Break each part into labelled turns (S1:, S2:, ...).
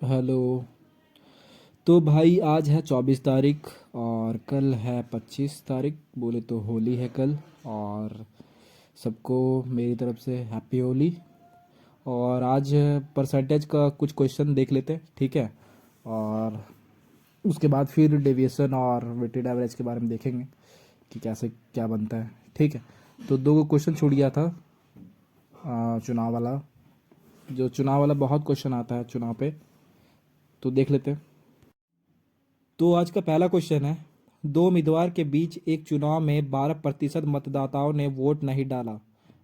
S1: Hello. तो भाई आज है 24 तारीख और कल है 25 तारीख। बोले तो होली है कल। और सबको मेरी तरफ से हैप्पी होली। और आज परसेंटेज का कुछ क्वेश्चन देख लेते हैं, ठीक है। और उसके बाद फिर डेविएशन और वेटेड एवरेज के बारे में देखेंगे कि कैसे क्या बनता है, ठीक है। तो दो क्वेश्चन छूट गया था। चुनाव वाला, जो चुनाव वाला बहुत क्वेश्चन आता है चुनाव पे, तो देख लेते हैं। तो आज का पहला क्वेश्चन है, दो उम्मीदवार के बीच एक चुनाव में 12% मतदाताओं ने वोट नहीं डाला।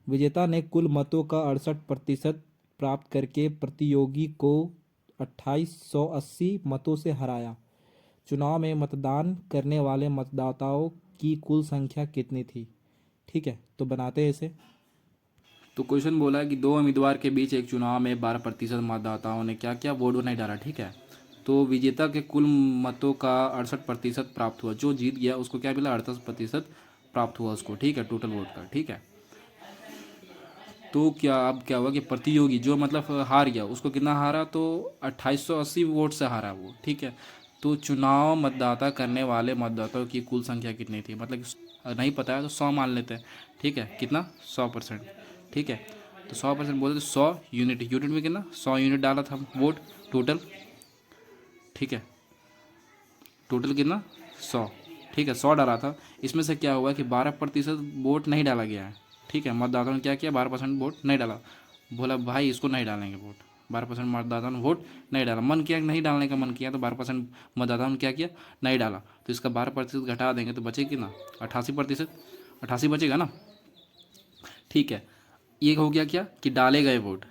S1: विजेता ने कुल मतों का 68% प्राप्त करके प्रतियोगी को 2880 मतों से हराया। चुनाव में मतदान करने वाले मतदाताओं की कुल संख्या कितनी थी? ठीक है, तो बनाते हैं इसे।
S2: तो क्वेश्चन बोला है कि दो उम्मीदवार के बीच एक चुनाव में 12% मतदाताओं ने क्या किया, वोट नहीं डाला। ठीक है, तो विजेता के कुल मतों का 68% प्राप्त हुआ। जो जीत गया उसको क्या मिला, 38% प्राप्त हुआ उसको। ठीक है, टोटल वोट का। ठीक है, तो क्या अब क्या हुआ कि प्रतियोगी जो मतलब हार गया उसको कितना हारा, तो 2880 वोट से हारा वो। ठीक है, तो चुनाव मतदाता करने वाले मतदाताओं की कुल संख्या कितनी थी, मतलब नहीं पता है तो 100 मान लेते हैं। ठीक है, कितना, 100%। ठीक है, तो 100% बोले तो 100 यूनिट, यूनिट में कितना, 100 यूनिट डाला था वोट टोटल। ठीक है, टोटल कितना, 100। ठीक है, 100 डाला था। इसमें से क्या हुआ कि 12% वोट नहीं डाला गया है। ठीक है, मतदाताओं ने क्या किया, 12% वोट नहीं डाला। बोला भाई इसको नहीं डालेंगे वोट। 12% मतदाताओं ने वोट नहीं डाला, मन किया नहीं डालने का मन किया, तो 12% मतदाताओं ने क्या किया, नहीं डाला। तो इसका 12% घटा देंगे तो बचे कितना, 88%। 88 बचेगा ना। ठीक है, ये हो गया क्या कि डाले गए वोट,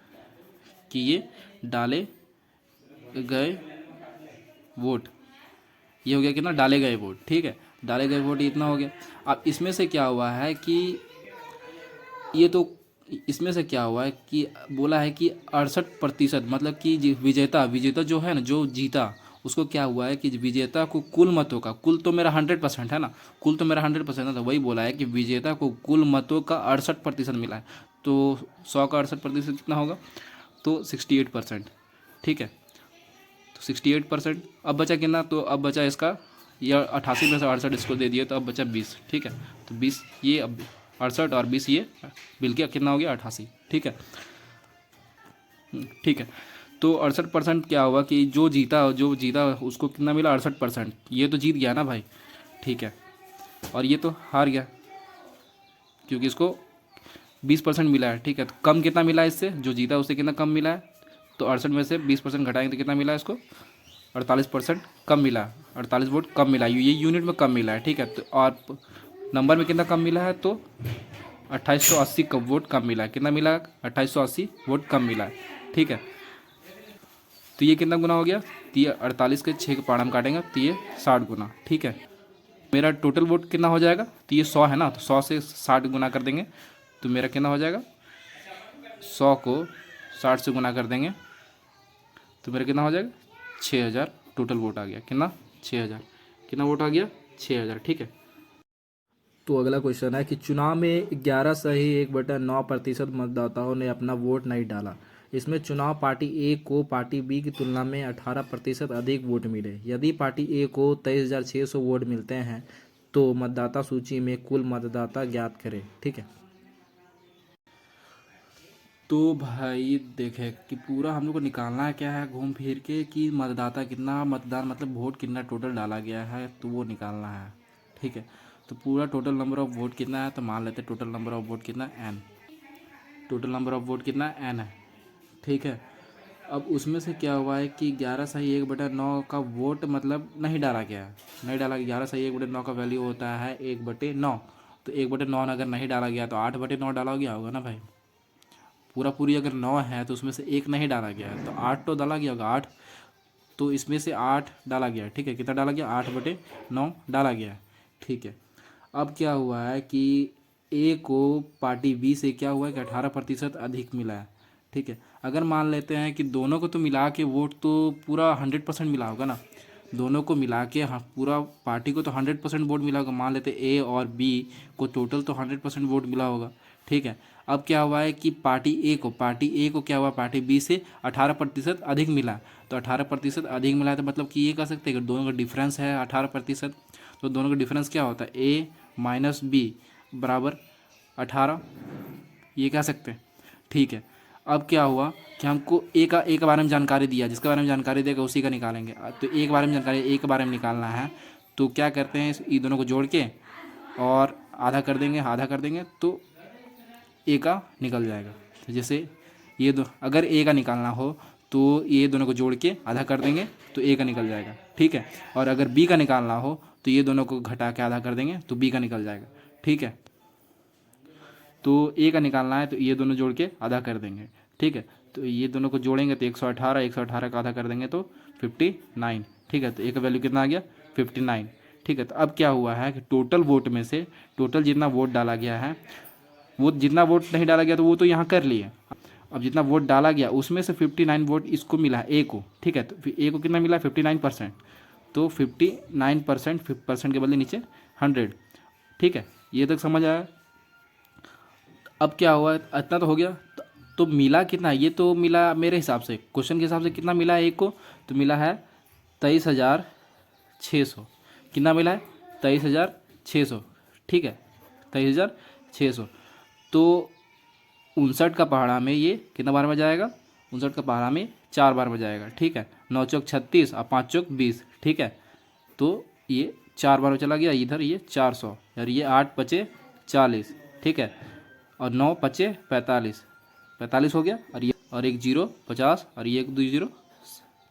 S2: कि ये डाले गए वोट, ये हो गया कितना, डाले गए वोट। ठीक है, डाले गए वोट इतना हो गया। अब इसमें से क्या हुआ है कि ये तो, इसमें से क्या हुआ है कि बोला है कि 68%, मतलब कि विजेता विजेता जो है ना, जो जीता, उसको क्या हुआ है कि विजेता को कुल मतों का, कुल तो मेरा 100% है ना, कुल तो मेरा 100% है, तो वही बोला है कि विजेता को कुल मतों का 68% मिला है। तो 100 का 68% कितना होगा, तो 68%। ठीक है, तो 68%। अब बचा कितना, तो अब बचा इसका, यह 88 में से 68 इसको दे दिए तो अब बचा 20। ठीक है, तो 20 ये, अब 68 और 20 ये मिल के कितना हो गया, 88। ठीक है। ठीक है, तो 68% क्या हुआ कि जो जीता उसको कितना मिला, 68%। ये तो जीत गया ना भाई। ठीक है, और ये तो हार गया क्योंकि इसको 20% मिला है। ठीक है, तो कम कितना मिला है इससे, जो जीता उससे कितना कम मिला है, तो 68 में से 20% घटाएंगे तो कितना मिला है इसको, 48% कम मिला। 48 वोट कम मिला, ये यूनिट में कम मिला है। ठीक है, तो और नंबर में कितना कम मिला है, तो 2880 का वोट कम मिला है। कितना मिला, 2880 वोट कम मिला है। ठीक है, तो ये कितना गुना हो गया, तो ये 48 के 6 के पाड़ हम काटेंगे तो ये 60 गुना। ठीक है, मेरा टोटल वोट कितना हो जाएगा, तो ये 100 है ना, तो 100 से 60 गुना कर देंगे तो मेरा कितना हो जाएगा, 100 को 60 से गुना कर देंगे तो मेरा कितना हो जाएगा, 6000 टोटल वोट आ गया। कितना, 6000। कितना वोट आ गया, 6000। ठीक है।
S1: तो अगला क्वेश्चन है कि चुनाव में 11 सही 1/9% मतदाताओं ने अपना वोट नहीं डाला। इसमें चुनाव पार्टी ए को पार्टी बी की तुलना में 18% अधिक वोट मिले। यदि पार्टी ए को 23,600 वोट मिलते हैं तो मतदाता सूची में कुल मतदाता ज्ञात करें, ठीक है।
S2: तो भाई देखे कि पूरा हम लोग को निकालना है क्या है, घूम फिर के, कि मतदाता कितना, मतदान मतलब वोट कितना टोटल डाला गया है, तो वो निकालना है। ठीक है, तो पूरा टोटल नंबर ऑफ वोट कितना है, तो मान लेते हैं टोटल नंबर ऑफ वोट कितना, N. Total number of vote कितना, एन है। ठीक है, अब उसमें से क्या हुआ है कि 11 सही 1/9 का वोट मतलब नहीं डाला गया है। नहीं डाला, 11 सही 1/9 का वैल्यू होता है 1/9। तो 1/9 अगर नहीं डाला गया तो 8/9 डाला गया होगा ना भाई। पूरा पूरी अगर 9 है तो उसमें से एक नहीं डाला गया है, तो 8 तो डाला गया होगा, 8। तो इसमें से 8 डाला गया है। ठीक है, कितना डाला गया, 8/9 डाला गया है। ठीक है, अब क्या हुआ है कि ए को पार्टी बी से क्या हुआ है कि 18% अधिक मिला है। ठीक है, अगर मान लेते हैं कि दोनों को तो मिला के वोट तो पूरा 100% मिला होगा ना, दोनों को मिला के, हाँ, पूरा पार्टी को तो 100% वोट मिला होगा। मान लेते ए और बी को टोटल तो 100% वोट मिला होगा। ठीक है। अब क्या हुआ है कि पार्टी ए को क्या हुआ, पार्टी बी से 18% अधिक मिला। तो 18% अधिक मिला है तो मतलब कि ये कह सकते हैं कि दोनों का डिफरेंस है 18%। तो दोनों का डिफरेंस क्या होता है, ए माइनस बी बराबर 18, ये कह सकते हैं। ठीक है। अब क्या हुआ कि हमको ए के बारे में जानकारी दिया, जिसके बारे में जानकारी देगा उसी का निकालेंगे। तो ए के बारे में जानकारी, ए के बारे में निकालना है तो क्या करते हैं, ये दोनों को जोड़ के और आधा कर देंगे तो ए का निकल जाएगा। तो जैसे ये दो, अगर ए का निकालना हो तो ये दोनों को जोड़ के आधा कर देंगे तो ए का निकल जाएगा। ठीक है। और अगर बी का निकालना हो तो ये दोनों को घटा के आधा कर देंगे तो बी का निकल जाएगा। ठीक है। तो ए का निकालना है तो ये दोनों जोड़ के आधा कर देंगे। ठीक है। तो ये दोनों को जोड़ेंगे तो 118 का आधा कर देंगे तो 59। ठीक है। तो ए का वैल्यू कितना आ गया, 59। ठीक है। तो अब क्या हुआ है कि टोटल वोट में से टोटल जितना वोट डाला गया है, वो जितना वोट नहीं डाला गया तो वो तो यहाँ कर लिए। अब जितना वोट डाला गया उसमें से 59 वोट इसको मिला है, ए को। ठीक है। तो फिर ए को कितना मिला, 59%। तो 59% के बदले नीचे 100। ठीक है। ये तक समझ आया। अब क्या हुआ, इतना तो हो गया। तो मिला कितना, ये तो मिला मेरे हिसाब से, क्वेश्चन के हिसाब से कितना मिला है ए को, तो मिला है 23,600। कितना मिला है, 23,600। ठीक है, 23,600। तो 59 का पहाड़ा में ये कितना बार में जाएगा, 59 का पहाड़ा में 4 बार में जाएगा। ठीक है। 9 चौक 36 और 5 चौक 20। ठीक है। तो ये 4 बार में चला गया, इधर ये 400 और ये 8 पचे 40। ठीक है। और 9 पचे 45 हो गया। और ये और एक जीरो 50 और ये एक 2 जीरो,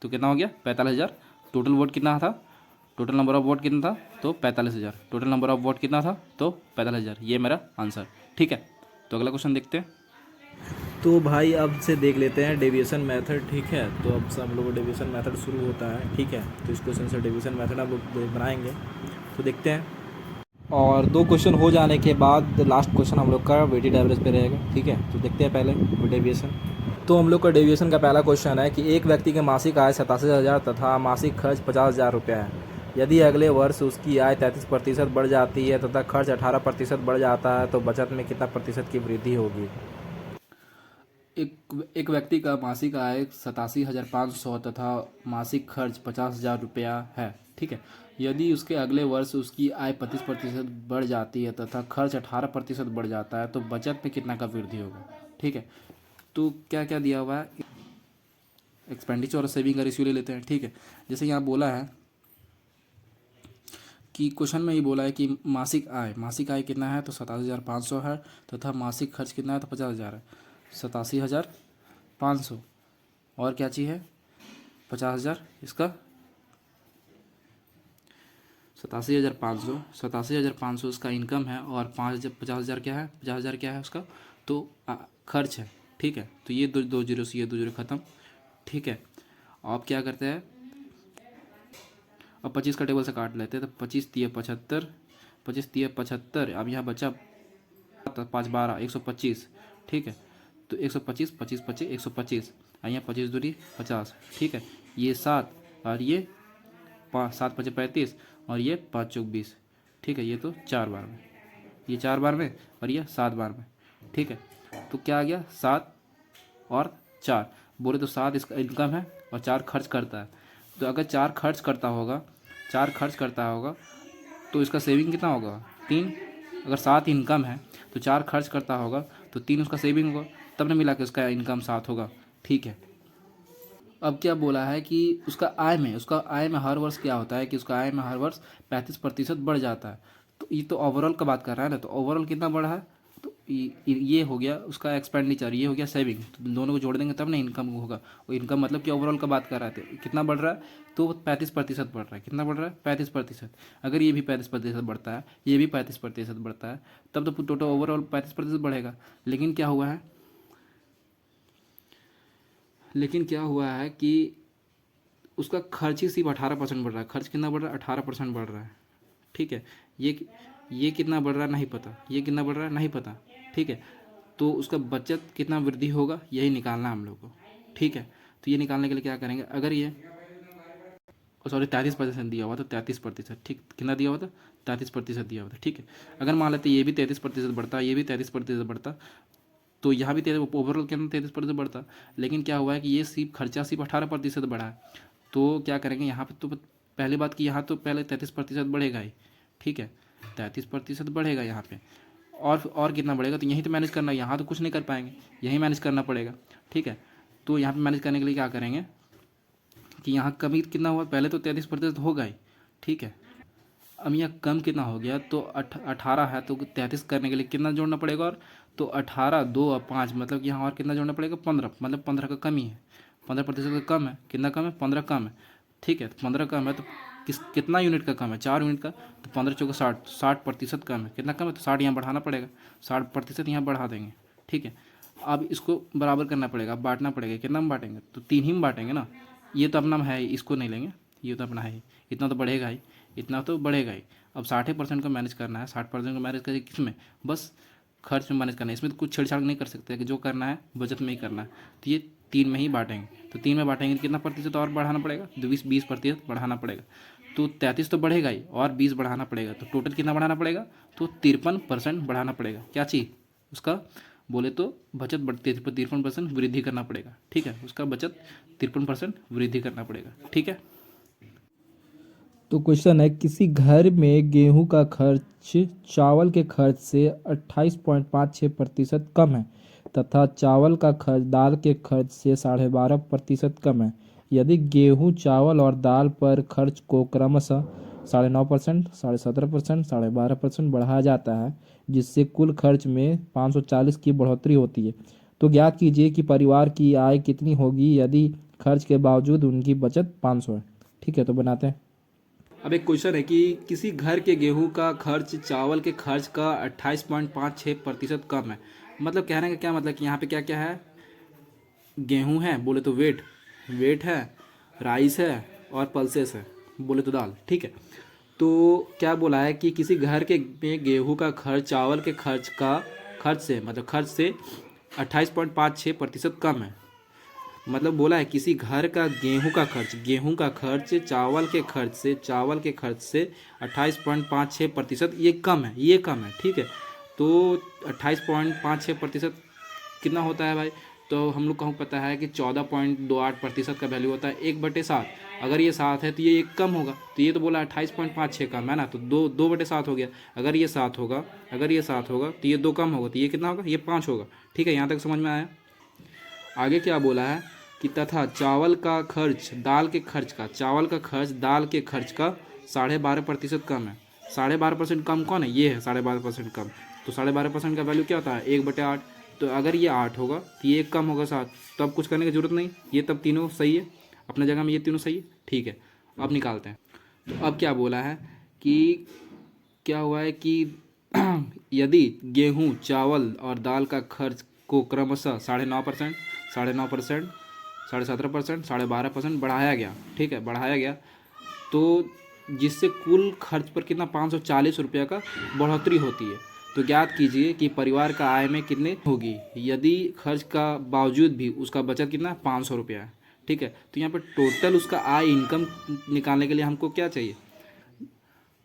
S2: तो कितना हो गया 45,000। टोटल वोट कितना था, टोटल नंबर ऑफ वोट कितना था, तो 45,000। टोटल नंबर ऑफ वोट कितना था, तो 45,000। ये मेरा आंसर। ठीक है। तो अगला क्वेश्चन देखते हैं।
S1: तो भाई अब से देख लेते हैं डेविएशन मेथड। ठीक है। तो अब से हम लोग को डेविएशन मेथड शुरू होता है। ठीक है। तो इस क्वेश्चन से डेविएशन मेथड हम लोग बनाएंगे, तो देखते हैं। और 2 क्वेश्चन हो जाने के बाद लास्ट क्वेश्चन हम लोग का वेटेड एवरेज पे रहेगा। ठीक है। तो देखते हैं पहले डेविएशन। तो हम लोग का डेविएशन का पहला क्वेश्चन है कि एक व्यक्ति की मासिक आय 87,000 तथा मासिक खर्च 50,000 रुपया है। यदि अगले वर्ष उसकी आय 33% बढ़ जाती है तथा खर्च 18% बढ़ जाता है तो बचत में कितना प्रतिशत की वृद्धि होगी।
S2: एक व्यक्ति का मासिक आय 87,500 तथा मासिक खर्च 50,000 रुपया है। ठीक है। यदि उसके अगले वर्ष उसकी आय 35% बढ़ जाती है तथा खर्च 18% बढ़ जाता है तो बचत में कितना का वृद्धि होगा। ठीक है। तो क्या क्या दिया हुआ है, एक्सपेंडिचर और सेविंग का रेशियो ले लेते हैं। ठीक है। जैसे यहाँ बोला है कि क्वेश्चन में ही बोला है कि मासिक आय कितना है, तो 87,500 है तथा मासिक खर्च कितना है, तो 50,000 है। 87,500 और क्या चीज़ है, 50,000। इसका 87,500 उसका इनकम है और 50,000 क्या है, 50,000 क्या है उसका, तो खर्च है। ठीक है। तो ये दो जीरो से ये 2 जीरो ख़त्म। ठीक है। अब क्या करते हैं, अब 25 का टेबल से काट लेते हैं। तो 25 तिया 75, 25 तिया 75। अब यहाँ बचा 5 12 125। ठीक है। तो 125 25 25 125 और यहाँ 25 दूरी 50। ठीक है। ये 7 और ये 7 5 35 और ये 5 चौक 20। ठीक है। ये तो 4 बार में, ये 4 बार में और ये 7 बार में। ठीक है। तो क्या आ गया, 7 और 4 बोले तो 7 इसका इनकम है और 4 खर्च करता है। तो अगर 4 खर्च करता होगा तो इसका सेविंग कितना होगा, 3। अगर 7 इनकम है तो 4 खर्च करता होगा तो 3 उसका सेविंग होगा, तब ने मिला के उसका इनकम 7 होगा। ठीक है। अब क्या बोला है कि उसका आय में हर वर्ष क्या होता है कि उसका आय में हर वर्ष 35% बढ़ जाता है। तो ये तो ओवरऑल का बात कर रहा है ना, तो ओवरऑल कितना बढ़ा है, तो ये हो गया उसका एक्सपेंडिचर, ये हो गया सेविंग। तो दोनों को जोड़ देंगे तब ना इनकम होगा। वो इनकम मतलब कि ओवरऑल का बात कर रहे थे, कितना बढ़ रहा है, तो 35% बढ़ रहा है। कितना बढ़ रहा है, 35%। अगर ये भी 35% बढ़ता है, ये भी 35% बढ़ता है, तब तो टोटल ओवरऑल 35% बढ़ेगा। लेकिन क्या हुआ है कि उसका खर्च ही सिर्फ 18% बढ़ रहा है। खर्च कितना बढ़ रहा है, 18% बढ़ रहा है। ठीक है। ये कितना बढ़ रहा है नहीं पता, ये कितना बढ़ रहा है नहीं पता। ठीक है। तो उसका बचत कितना वृद्धि होगा, यही निकालना है हम लोग को। ठीक है। तो ये निकालने के लिए क्या करेंगे, अगर ये सॉरी 33% दिया हुआ था, 33%, ठीक, कितना दिया हुआ था, 33% दिया हुआ था, ठीक है। अगर मान लेते ये भी 33% बढ़ता, ये भी 33% बढ़ता, तो यहाँ भी तेरे ओवरऑल कितना 33% बढ़ता। लेकिन क्या हुआ है कि ये सिर्फ खर्चा सिर्फ 18% बढ़ा है। तो क्या करेंगे यहाँ पे, तो पहली बात कि यहाँ तो पहले 33% बढ़ेगा ही, ठीक है, 33% बढ़ेगा यहाँ पे। और कितना बढ़ेगा, तो यहीं तो मैनेज करना है, यहाँ तो कुछ नहीं कर पाएंगे, यहीं मैनेज करना पड़ेगा, ठीक है। तो यहाँ पे मैनेज करने के लिए क्या करेंगे कि यहाँ कमी कितना हुआ, पहले तो 33% होगा ही, ठीक है। अब यहाँ कम कितना हो गया, तो 18 है, तो 33 करने के लिए कितना जोड़ना पड़ेगा, और तो 18, 2 और 5, मतलब कि यहाँ और कितना जोड़ना पड़ेगा, 15, मतलब 15 का कमी है, 15% का कम है, कितना कम है, 15 कम है, ठीक है। तो 15 कम है, तो कितना यूनिट का कम है, 4 यूनिट का, तो 15 चौका 60, 60% कम है, कितना कम है, तो 60 यहाँ बढ़ाना पड़ेगा, 60% यहाँ बढ़ा देंगे, ठीक है। अब इसको बराबर करना पड़ेगा, अब बांटना पड़ेगा, कितना हम बांटेंगे, तो 3 ही में बांटेंगे ना, ये तो अपना है ही, इसको नहीं लेंगे, ये तो अपना है ही, इतना तो बढ़ेगा ही, इतना तो बढ़ेगा ही। अब 60% को मैनेज करना है, 60% को मैनेज करें किस में, बस खर्च में मैनेज करना है, इसमें तो कुछ छेड़छाड़ नहीं कर सकते कि जो करना है बचत में ही करना है। तो ये 3 में ही बांटेंगे, तो 3 में बांटेंगे तो कितना प्रतिशत और बढ़ाना पड़ेगा, 20% बढ़ाना पड़ेगा, तो 33 तो बढ़ेगा ही, और 20 बढ़ाना पड़ेगा, तो टोटल कितना बढ़ाना पड़ेगा, तो 53% बढ़ाना पड़ेगा। क्या चीज़ उसका, बोले तो बचत 53% वृद्धि करना पड़ेगा, ठीक है, उसका बचत 53% वृद्धि करना पड़ेगा, ठीक है।
S1: तो क्वेश्चन है, किसी घर में गेहूं का खर्च चावल के खर्च से 28.56% कम है तथा चावल का खर्च दाल के खर्च से 12.5% कम है। यदि गेहूं, चावल और दाल पर खर्च को क्रमशः 9.5%, 17.5%, 12.5% बढ़ाया जाता है, जिससे कुल खर्च में 540 की बढ़ोतरी होती है, तो ज्ञात कीजिए कि परिवार की आय कितनी होगी यदि खर्च के बावजूद उनकी बचत 500 है। ठीक है, तो बनाते हैं।
S2: अब एक क्वेश्चन है कि किसी घर के गेहूं का खर्च चावल के खर्च का 28.56% कम है। मतलब कहने का क्या मतलब कि यहाँ पे क्या क्या है, गेहूं है बोले तो वेट है, राइस है, और पल्सेस है बोले तो दाल, ठीक है। तो क्या बोला है कि किसी घर के में गेहूं का खर्च चावल के खर्च से, मतलब खर्च से 28.56% कम है। मतलब बोला है किसी घर का गेहूं का खर्च चावल के खर्च से 28.56% ये कम है, ये कम है, ठीक है। तो 28.56% कितना होता है भाई, तो हम लोग को पता है कि 14.28% का वैल्यू होता है 1/7। अगर ये 7 है तो ये 1 कम होगा, तो ये तो बोला 28.56 कम है ना, तो 2/7 हो गया। अगर ये 7 होगा, तो ये 2 कम होगा, तो ये कितना होगा, ये 5 होगा, ठीक है। यहाँ तक समझ में आया। आगे क्या बोला है कि तथा चावल का खर्च दाल के खर्च का 12.5% कम है। 12.5% कम कौन है, ये है 12.5% कम। तो 12.5% का वैल्यू क्या होता है, 1/8। तो अगर ये 8 होगा तो ये 1 कम होगा 7, तो अब कुछ करने की जरूरत नहीं, ये तब तीनों सही है अपने जगह में, ये तीनों सही है, ठीक है। अब निकालते हैं। तो अब क्या बोला है कि क्या हुआ है कि यदि गेहूं, चावल और दाल का खर्च को क्रमशः 9.5%, 9.5%, 17%, 12.5% बढ़ाया गया, ठीक है, बढ़ाया गया, तो जिससे कुल खर्च पर कितना 540 रुपये का बढ़ोतरी होती है। तो ज्ञात कीजिए कि परिवार का आय में कितने होगी यदि खर्च का बावजूद भी उसका बचत कितना 500 रुपया है, ठीक है। तो यहाँ पर टोटल उसका आय इनकम निकालने के लिए हमको क्या चाहिए,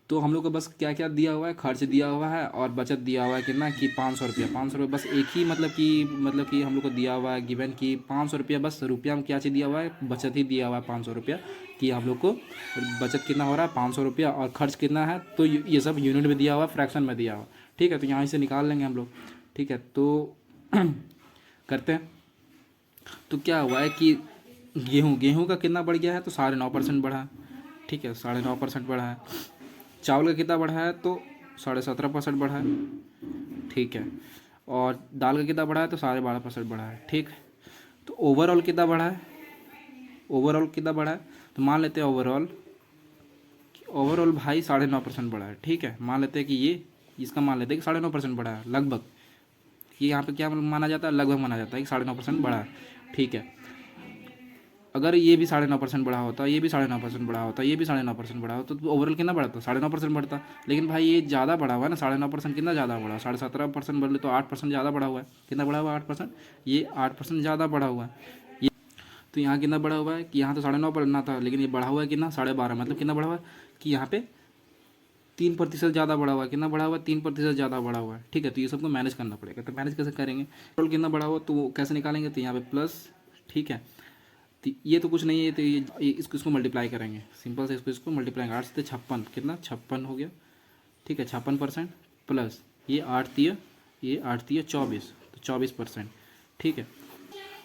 S2: तो हम लोग को बस क्या क्या दिया हुआ है, खर्च दिया हुआ है और बचत दिया हुआ है कितना कि 500 रुपया, 500 रुपये बस एक ही, मतलब कि हम लोग को दिया हुआ है गिवन कि 500 रुपया, बस रुपया में क्या चीज़ दिया हुआ है, बचत ही दिया हुआ है 500 रुपया, कि हम लोग को बचत कितना हो रहा है 500 रुपया, और खर्च कितना है तो ये सब यूनिट में दिया हुआ, फ्रैक्शन में दिया हुआ, ठीक है। तो यहाँ से निकाल लेंगे हम लोग, ठीक है। तो करते हैं। तो क्या हुआ है कि गेहूँ का कितना बढ़ गया है, तो 9.5% बढ़ा है, ठीक है, 9.5% बढ़ा है। चावल का कितना बढ़ा है, तो 17.5% बढ़ा है, ठीक है। और दाल का कितना बढ़ा है, तो 12.5% बढ़ा है, ठीक है। तो ओवरऑल कितना बढ़ा है, तो मान लेते हैं ओवरऑल भाई 9.5% बढ़ा है, ठीक है। मान लेते हैं कि ये इसका मान लेते हैं कि 9.5% बढ़ा है लगभग, कि यहाँ पे क्या माना जाता है, लगभग माना जाता है कि 9.5% बढ़ा है, ठीक है। अगर ये भी 9.5% बढ़ा होता, ये भी 9.5% बढ़ा होता, ये भी 9.5% बढ़ा होता, तो ओवरऑल कितना बढ़ता, 9.5% बढ़ता। लेकिन भाई ये ज़्यादा बढ़ा हुआ है ना, 9.5% कितना ज़्यादा बढ़ा, 17.5% बढ़ ले तो 8% ज़्यादा बढ़ा हुआ है, कितना बढ़ा हुआ है 8%, ये 8% ज़्यादा बढ़ा हुआ है ये। तो यहाँ कितना बढ़ा हुआ है कि यहाँ तो 9.5 बढ़ना था, लेकिन ये बढ़ा हुआ है कितना 12.5, मतलब कितना बढ़ा हुआ है कि यहाँ पे 3% ज़्यादा बढ़ा हुआ है। कितना बढ़ा हुआ है 3% ज़्यादा बढ़ा हुआ है। ठीक है, तो ये सबको मैनेज करना पड़ेगा। तो मैनेज कैसे करेंगे, टोटल कितना बढ़ा हुआ तो वो कैसे निकालेंगे, तो यहाँ पे प्लस, ठीक है, तो ये तो कुछ नहीं है, तो ये इसको मल्टीप्लाई करेंगे, सिंपल से इसको मल्टीप्लाई, 8 से 56 कितना 56 हो गया। ठीक है, 56% प्लस ये 8 24, तो 24%। ठीक है,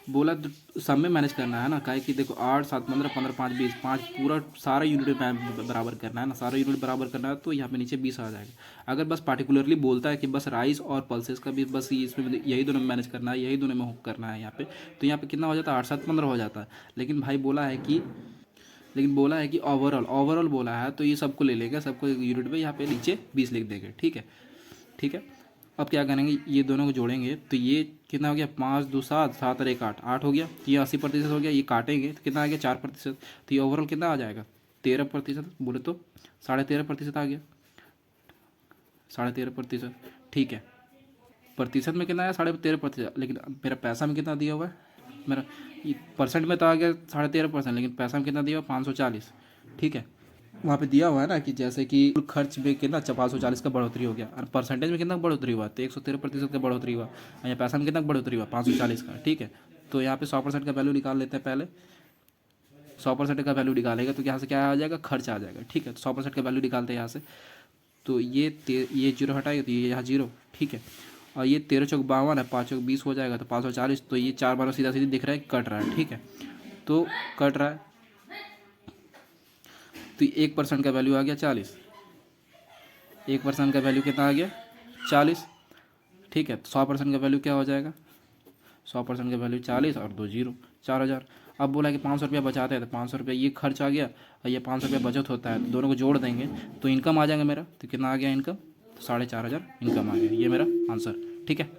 S2: बोला तो सब में मैनेज करना है ना, काहे कि देखो 8 7 15 15 5 20, 5 पूरा सारा यूनिट बराबर करना है ना, सारा यूनिट बराबर करना है, तो यहाँ पे नीचे 20 आ जाएगा। अगर बस पार्टिकुलरली बोलता है कि बस राइस और पल्सेस का भी बस इसमें यही दोनों में मैनेज करना है, यही दोनों में करना है यहाँ पे, तो यहाँ पे कितना हो जाता है 8 7 15 हो जाता है। लेकिन बोला है कि ओवरऑल बोला है, तो ये सबको ले लेंगे, सबको यूनिट पे यहाँ पे नीचे 20 लिख देंगे। ठीक है, ठीक है। अब क्या करेंगे, ये दोनों को जोड़ेंगे, तो ये कितना हो गया 5 2 7, 7 और 1 8, 8 हो गया, तो ये 80% हो गया। ये काटेंगे तो कितना आ गया 4%, तो ये ओवरऑल कितना आ जाएगा 13%, बोले तो 13.5% आ गया, 13.5%। ठीक है, प्रतिशत में कितना आया 13.5%, लेकिन मेरा पैसा में कितना दिया हुआ है, मेरा परसेंट में तो आ गया 13.5%, लेकिन पैसा में कितना दिया हुआ 540। ठीक है, वहाँ पे दिया हुआ है ना कि जैसे कि कुल खर्च में कितना 540 का बढ़ोतरी हो गया, और परसेंटेज में कितना बढ़ोतरी हुआ, तो 113% का बढ़ोतरी हुआ, और यहाँ पैसा में कितना बढ़ोतरी हुआ 540 का। ठीक है, तो यहाँ पे 100% का वैल्यू निकाल लेते हैं पहले। 100% का वैल्यू निकालेगा तो यहाँ से क्या आ जाएगा, खर्च आ जाएगा। ठीक है, तो 100% का वैल्यू निकालते हैं यहाँ से, तो ये जीरो हटाएगा तो ये यहाँ जीरो। ठीक है, और ये 13 चौक 52 है, 5 चौक 20 हो जाएगा, तो 540, तो ये 4 बार सीधा सीधी दिख रहा है कट रहा है। ठीक है, तो कट रहा है, तो 1% का वैल्यू आ गया 40, 1% का वैल्यू कितना आ गया 40। ठीक है, तो 100% का वैल्यू क्या हो जाएगा, 100% का वैल्यू 40 और 2 जीरो, 4000। अब बोला कि 500 रुपया बचाते हैं, तो 500 रुपया ये खर्च आ गया और ये 500 रुपया बचत होता है, तो दोनों को जोड़ देंगे तो इनकम आ जाएगा मेरा। तो कितना आ गया इनकम, तो 4500 इनकम आ गया, ये मेरा आंसर। ठीक है,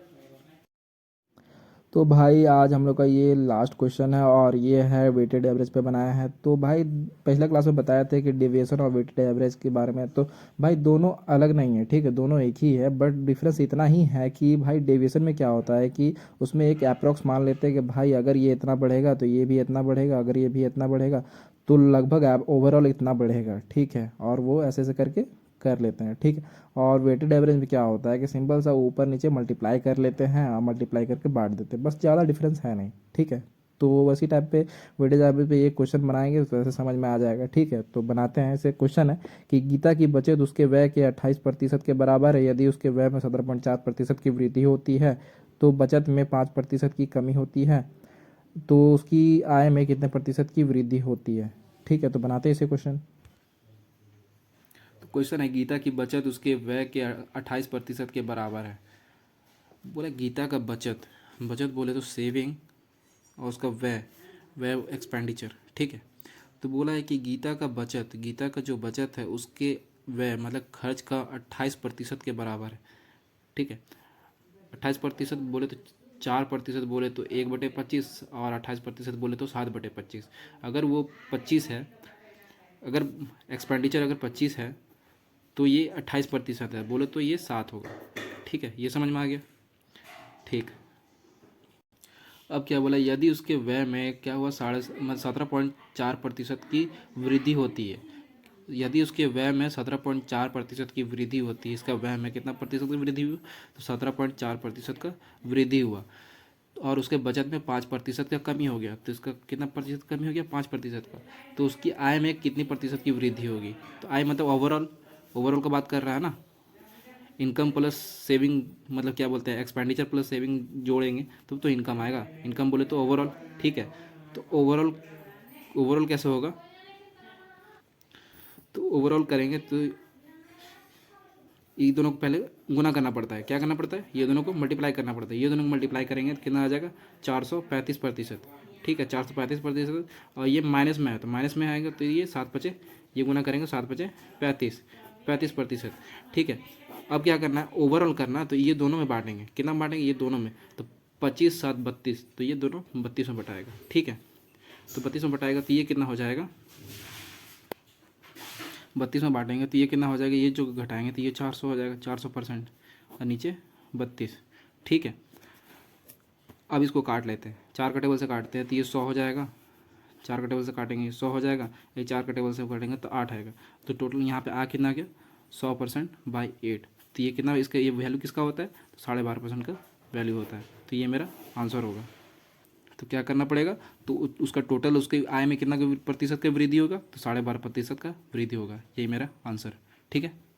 S1: तो भाई आज हम लोग का ये लास्ट क्वेश्चन है और ये है वेटेड एवरेज पे बनाया है। तो भाई पहला क्लास में बताया था कि डेविएशन और वेटेड एवरेज के बारे में, तो भाई दोनों अलग नहीं है, ठीक है, दोनों एक ही है, बट डिफरेंस इतना ही है कि भाई डेविएशन में क्या होता है कि उसमें एक अप्रॉक्स मान लेते हैं कि भाई अगर ये इतना बढ़ेगा तो ये भी इतना बढ़ेगा, अगर ये भी इतना बढ़ेगा तो लगभग ओवरऑल इतना बढ़ेगा। ठीक है, और वो ऐसे ऐसे करके कर लेते हैं। ठीक है, और वेटेड एवरेज में क्या होता है कि सिंपल सा ऊपर नीचे मल्टीप्लाई कर लेते हैं और मल्टीप्लाई करके बांट देते हैं, बस ज़्यादा डिफरेंस है नहीं। ठीक है, तो वैसी टाइप पे वेटेज एवरेज पे ये क्वेश्चन बनाएंगे तो ऐसे समझ में आ जाएगा। ठीक है, तो बनाते हैं। ऐसे क्वेश्चन है कि गीता की बचत उसके व्यय के 28% के बराबर है, यदि उसके व्यय में 17.4% की वृद्धि होती है तो बचत में 5% की कमी होती है, तो उसकी आय में कितने प्रतिशत की वृद्धि होती है। ठीक है, तो बनाते हैं इसे क्वेश्चन।
S2: तो क्वेश्चन है गीता की बचत उसके व्यय के 28% के बराबर है। बोले गीता का बचत, बचत बोले तो सेविंग, और उसका व्यय, व्यय एक्सपेंडिचर। ठीक है, तो बोला है कि गीता का बचत, गीता का जो बचत है उसके व्यय मतलब खर्च का 28% के बराबर है। ठीक है, 28% बोले तो 4% बोले तो 1/25, और 28% बोले तो 7/25। अगर वो 25 है, अगर एक्सपेंडिचर अगर 25 है तो ये 28% है, बोले तो ये 7 होगा। ठीक है, ये समझ में आ गया। ठीक, अब क्या बोला, यदि उसके व्यय में क्या हुआ 17.4% की वृद्धि होती है, यदि उसके व्यय में 17.4% की वृद्धि होती है, इसका व्यय में कितना प्रतिशत की वृद्धि हुई, तो 17.4% का वृद्धि हुआ, और उसके बचत में 5% का कमी हो गया, तो इसका कितना प्रतिशत कमी हो गया 5% का, तो उसकी आय में कितनी प्रतिशत की वृद्धि होगी। तो आय मतलब ओवरऑल का बात कर रहा है ना, इनकम प्लस सेविंग, मतलब क्या बोलते हैं एक्सपेंडिचर प्लस सेविंग जोड़ेंगे तो इनकम आएगा, इनकम बोले तो ओवरऑल। ठीक है, तो ओवरऑल कैसे होगा, तो ओवरऑल करेंगे तो ये दोनों को पहले गुना करना पड़ता है, क्या करना पड़ता है, ये दोनों को मल्टीप्लाई करना पड़ता है, ये दोनों को मल्टीप्लाई करेंगे तो कितना आ जाएगा 435%। ठीक है, 435%, और ये माइनस में है तो माइनस में आएगा, तो ये 7×5, ये गुना करेंगे 7×5 35%। ठीक है, अब क्या करना है, ओवरऑल करना है, तो ये दोनों में बांटेंगे, कितना बांटेंगे, ये दोनों में, तो 25 7 32, तो ये दोनों 32 में बटाएगा। ठीक है, तो 32 में बटाएगा तो ये कितना हो जाएगा, 32 में बांटेंगे तो ये कितना हो जाएगा, ये जो घटाएंगे तो ये 400 हो जाएगा, 400%, और नीचे 32। ठीक है, अब इसको काट लेते हैं, 4 का टेबल से काटते हैं तो ये 100 हो जाएगा, 4 का टेबल से काटेंगे 100 हो जाएगा, ये 4 का टेबल से काटेंगे तो 8 आएगा। तो टोटल यहाँ पे आ कितना गया 100% बाई 8। तो ये कितना, इसका ये वैल्यू किसका होता है, तो 12.5% का वैल्यू होता है। तो ये मेरा आंसर होगा। तो क्या करना पड़ेगा, तो उसका टोटल उसके आय में कितना प्रतिशत का वृद्धि होगा, तो 12.5% का वृद्धि होगा। यही मेरा आंसर। ठीक है।